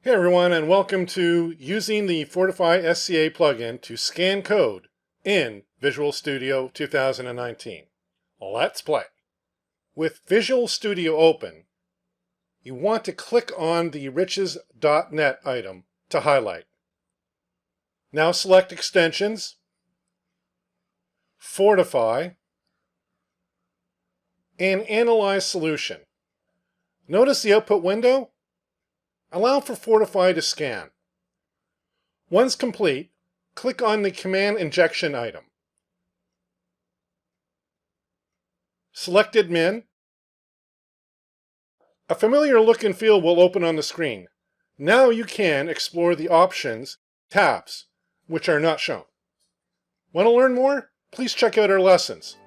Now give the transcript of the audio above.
Hey everyone, and welcome to using the Fortify SCA plugin to scan code in Visual Studio 2019. Let's play. With Visual Studio open, you want to click on the riches.net item to highlight. Now select Extensions, Fortify, and Analyze Solution. Notice the output window? Allow for Fortify to scan. Once complete, click on the Command Injection item. Select Admin. A familiar look and feel will open on the screen. Now you can explore the options tabs, which are not shown. Want to learn more? Please check out our lessons.